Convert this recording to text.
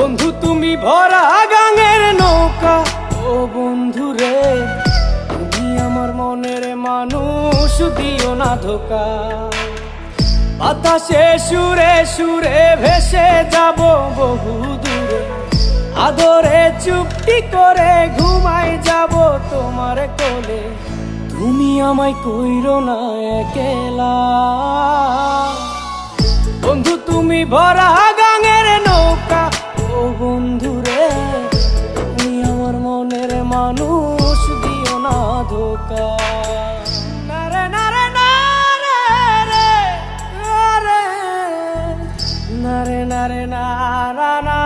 বন্ধু তুমি ভরা গাঙের নৌকা, ও বন্ধু রে তুমি আমার মনের মানুষ, দিও না ধোকা। বাতাসে সুরে সুরে ভেসে যাব বহু দূরে, আদরে চুপটি করে ঘুমাই যাব তোমার কোলে। তুমি আমায় কইরো না একলা, বন্ধু তুমি ভরা গাঙের নৌকা, ও বন্ধু রে তুমি আমার মনের মানুষ, দিও না ধোকা। নারে নারে নারে রে, নারে নারে নারা না।